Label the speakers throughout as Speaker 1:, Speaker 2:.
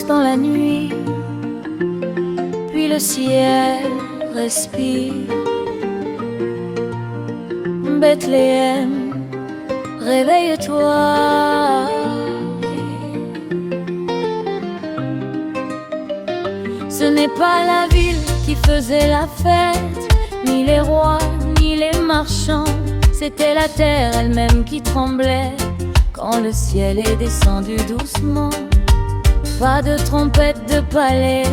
Speaker 1: silence dans la nuit, puis le ciel respire. Bethléem, réveille-toi. Ce n'est pas la ville qui faisait la fête, ni les rois, ni les marchands. C'était la terre elle-même qui tremblait quand le ciel est descendu doucement. Pas de trompette de palais,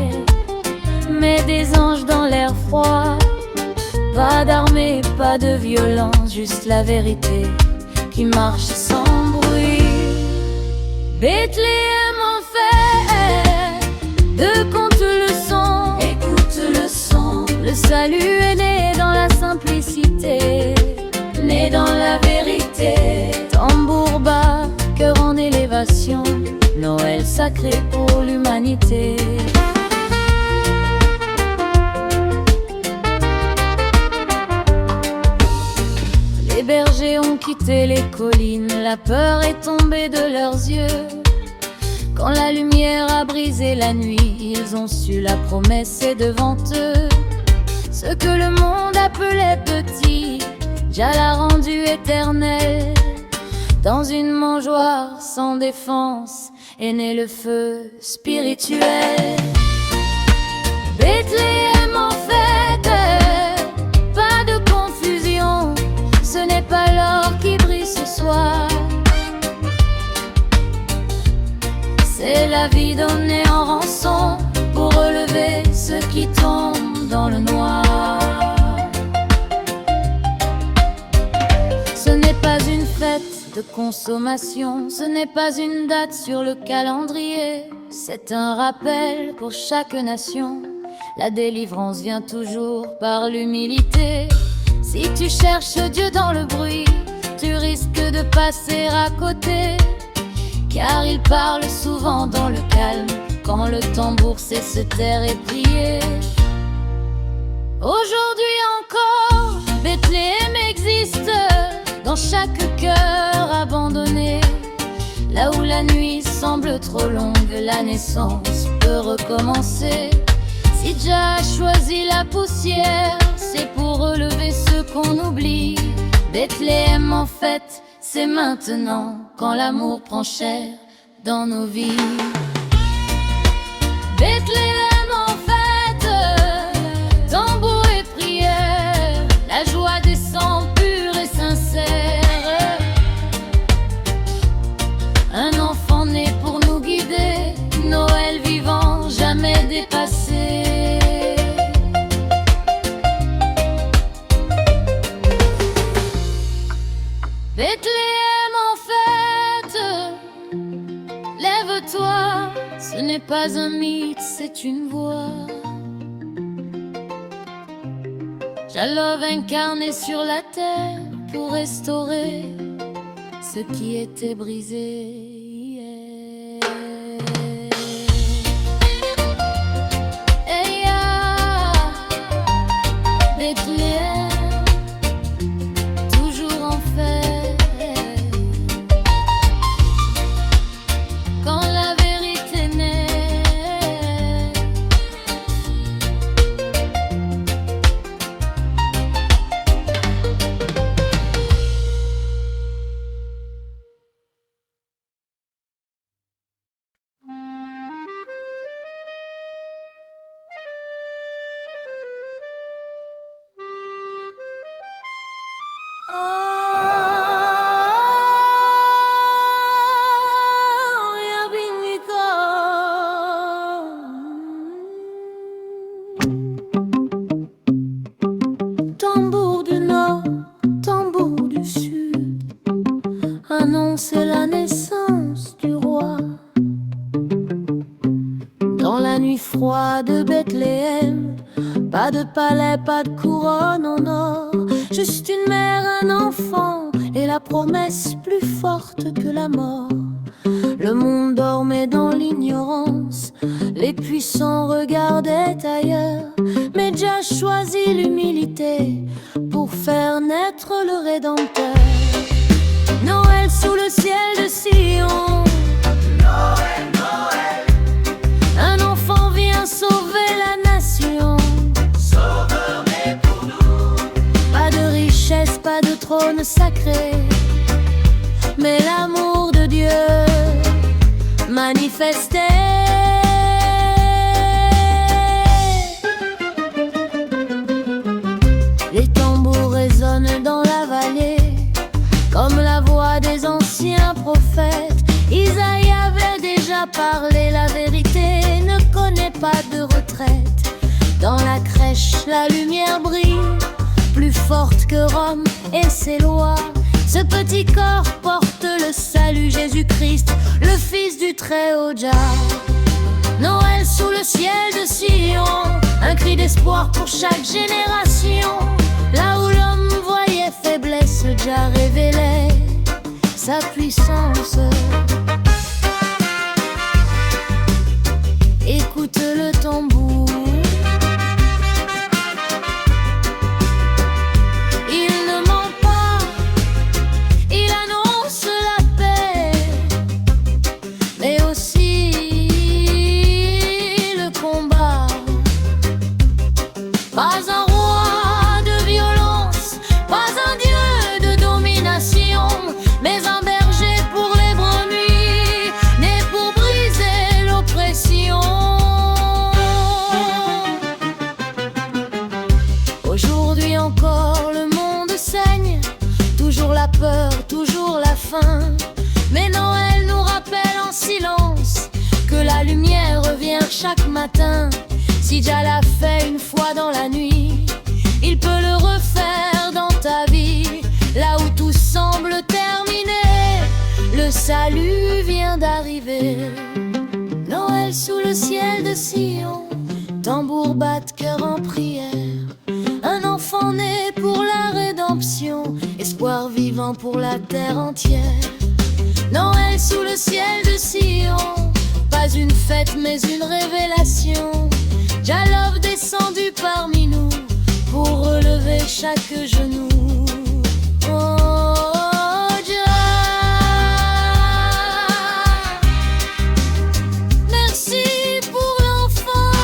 Speaker 1: mais des anges dans l'air froid. Pas d'armée, pas de violence, juste la vérité qui marche sans bruit. Bethléem en fait de contes leçons. Écoute le son. Le salut est né dans la simplicité, né dans la vérité. Tambour bas, cœur en élévation, Noël sacré pour l'humanité. Les bergers ont quitté les collines, la peur est tombée de leurs yeux. Quand la lumière a brisé la nuit, ils ont su la promesse est devant eux. Ce que le monde appelait petit, Jah l'a rendu éternel. Dans une mangeoire sans défense est né le feu spirituel. Bethléem en fête, pas de confusion. Ce n'est pas l'or qui brille ce soir, c'est la vie donnée en rançon pour relever ceux qui tombent dans le noir. Ce n'est pas une fête de consommation, ce n'est pas une date sur le calendrier. C'est un rappel pour chaque nation, la délivrance vient toujours par l'humilité. Si tu cherches Dieu dans le bruit, tu risques de passer à côté, car il parle souvent dans le calme, quand le tambour sait se taire et prier. Aujourd'hui encore, Bethléem existe dans chaque cœur abandonné. Là où la nuit semble trop longue, la naissance peut recommencer. Si Jah a choisi la poussière, c'est pour relever ceux qu'on oublie. Bethléem en fait, c'est maintenant, quand l'amour prend chair dans nos vies. Bethléem en fête, tambour et prière, la joie descend pure et sincère. Un enfant né pour nous guider, Noël vivant, jamais dépassé. Bethléem en fête, lève-toi, ce n'est pas un mythe, c'est une voix. Jah love incarné sur la terre pour restaurer ce qui était brisé. Hey, Bethléem, toujours en fête. Quand la vérité naît, tambour du nord, tambour du sud, annoncer la naissance du roi. Dans la nuit froide de Bethléem, pas de palais, pas de couronne en or, juste une mère, un enfant et la promesse plus forte que la mort. Le monde dormait dans l'ignorance, les puissants regardaient ailleurs, mais Jah choisit l'humilité pour faire naître le Rédempteur. Noël sous le ciel de Sion,
Speaker 2: Noël, Noël,
Speaker 1: sacré, mais l'amour de Dieu manifesté. Les tambours résonnent dans la vallée comme la voix des anciens prophètes. Isaïe avait déjà parlé, la vérité ne connaît pas de retraite. Dans la crèche, la lumière brille, plus forte que Rome et ses lois. Ce petit corps porte le salut, Jésus-Christ, le Fils du Très-Haut Jah. Noël sous le ciel de Sion, un cri d'espoir pour chaque génération. Là où l'homme voyait faiblesse, Jah révélait sa puissance. Écoute le tambour, il ne ment pas, il annonce la paix, mais aussi le combat. Pas un roi de violence, pas un dieu de domination, mais un berger pour les brebis, né pour briser l'oppression. Aujourd'hui encore le monde saigne, toujours la peur, toujours la faim. Mais Noël nous rappelle en silence que la lumière revient chaque matin. Si Jah l'a fait une fois dans la nuit, il peut le refaire dans ta vie. Là où tout semble terminé, le salut vient d'arriver. Noël sous le ciel de Sion, tambour batte, cœur en prière. Un enfant né pour la rédemption, espoir vivant pour la terre entière. Noël sous le ciel de Sion, pas une fête mais une révélation. Jah love descendu parmi nous pour relever chaque genou. Oh Jah, merci pour l'enfant,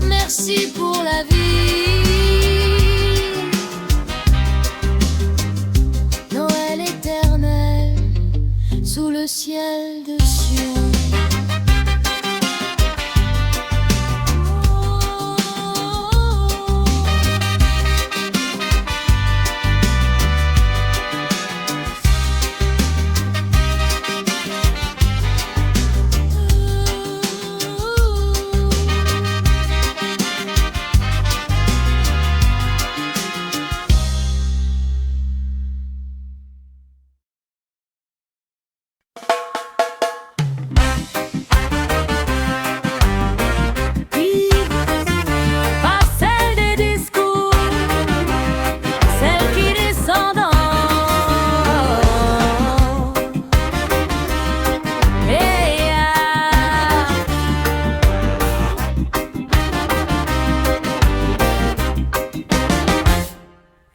Speaker 1: merci pour la vie. Noël éternel sous le ciel de Sion.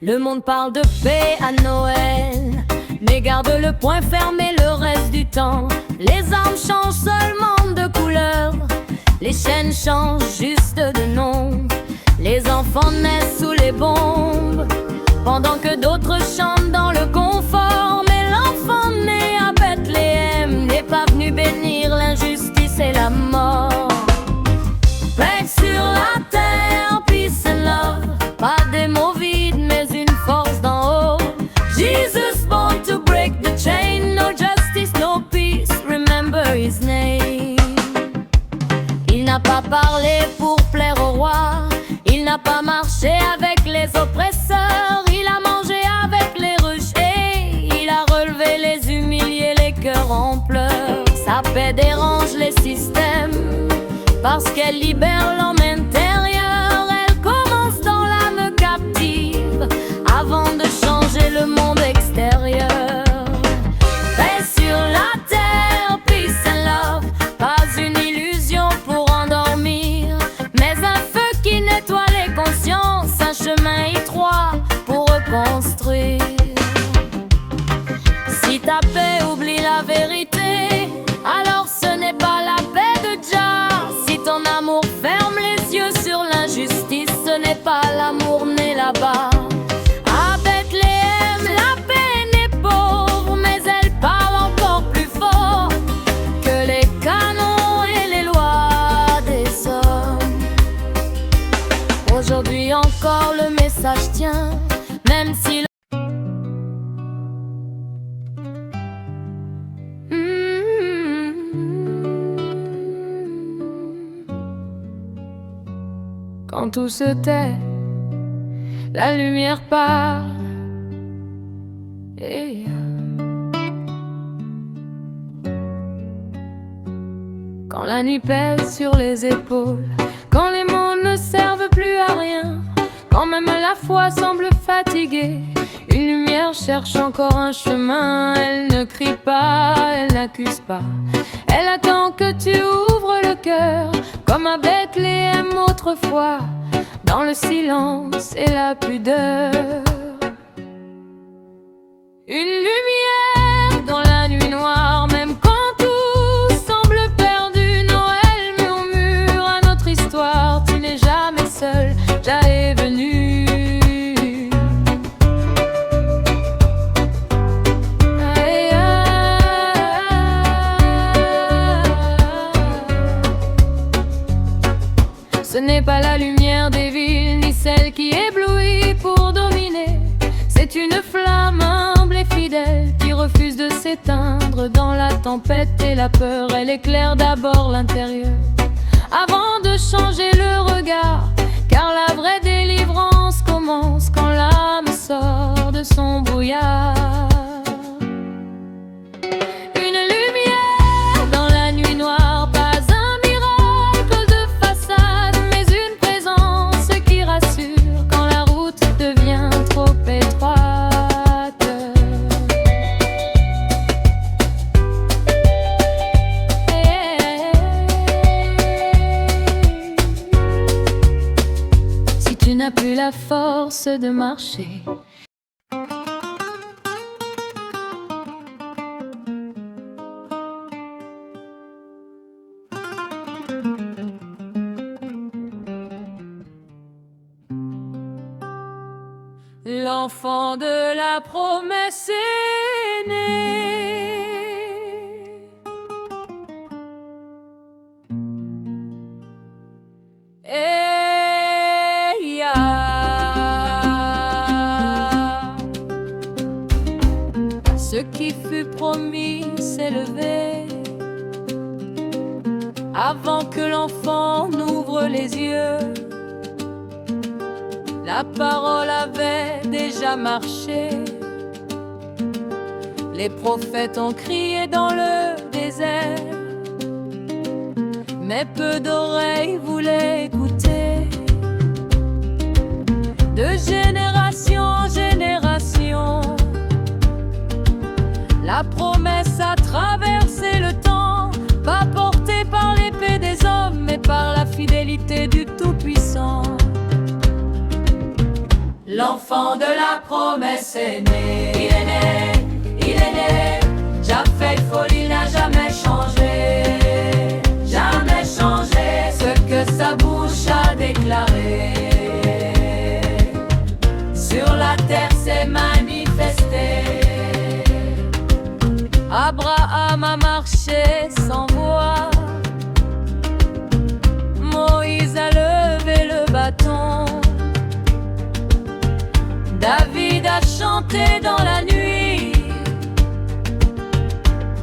Speaker 1: Le monde parle de paix à Noël, mais garde le poing fermé le reste du temps. Les armes changent seulement de couleur, les chaînes changent juste de nom. Les enfants naissent sous les bombes, pendant que d'autres chantent dans le confort. Mais l'enfant né à Bethléem n'est pas venu bénir l'injustice et la mort. Paix sur la terre, peace and love, pas des mots vides mais une force d'en haut. Jesus born to break the chain, no justice, no peace, remember his name. Il n'a pas parlé pour plaire au roi, il n'a pas marché avec les oppresseurs, il a mangé avec les ruchés, il a relevé les humiliés, les cœurs en pleurs. Sa paix dérange les systèmes, parce qu'elle libère l'homme intérieur. Elle commence dans l'âme captive, avant de changer le monde extérieur. Paix sur la terre, peace and love, pas une illusion pour endormir, mais un feu qui nettoie les consciences, un chemin étroit pour reconstruire. Si ta paix oublie la vérité, alors ce n'est pas la paix de Jah. Si ton amour ferme les yeux sur l'injustice, ce n'est pas l'amour né là-bas. À Bethléem, la peine est pauvre, mais elle parle encore plus fort que les canons et les lois des hommes. Aujourd'hui encore le message tient, même si quand tout se tait, la lumière part. Et quand la nuit pèse sur les épaules, quand les mots ne servent plus à rien, quand même la foi semble fatiguée, une lumière cherche encore un chemin. Elle ne crie pas, elle n'accuse pas, elle attend que tu ouvres le cœur, comme à Bethléem autrefois, dans le silence et la pudeur. Une lumière dans la nuit noire, même quand tout semble perdu. Noël murmure à notre histoire, tu n'es jamais seul, Jah est venu. Ce n'est pas la lumière des villes, ni celle qui éblouit pour dominer. C'est une flamme humble et fidèle qui refuse de s'éteindre dans la tempête et la peur. Elle éclaire d'abord l'intérieur avant de changer le regard, car la vraie délivrance commence quand l'âme sort de son brouillard. Tu n'as plus la force de marcher. L'enfant de la promesse est né. Ce qui fut promis s'est levé avant que l'enfant n'ouvre les yeux. La parole avait déjà marché, les prophètes ont crié dans le désert, mais peu d'oreilles voulaient écouter. De génération en génération, la promesse a traversé le temps, pas portée par l'épée des hommes, mais par la fidélité du Tout-Puissant. L'enfant de la promesse est né. Il est né, il est né. Jah faithful, il n'a jamais changé, jamais changé. Ce que sa bouche a déclaré, sur la terre s'est manifesté. Abraham a marché sans voix, Moïse a levé le bâton, David a chanté dans la nuit.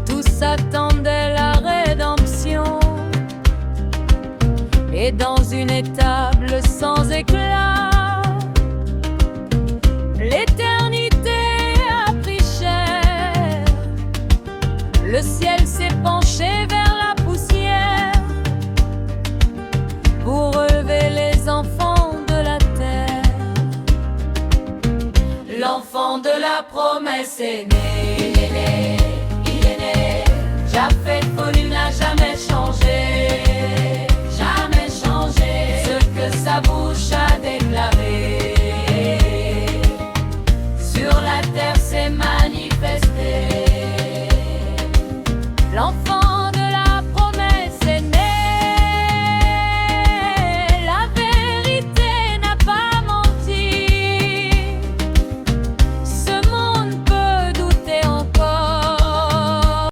Speaker 1: Tous attendaient la rédemption, et dans une étable sans éclat, l'éternité a pris chair. Le ciel s'est penché vers la poussière pour relever les enfants de la terre. L'enfant de la promesse est né. Il est né, il est né. Jah faithful, il n'a jamais changé.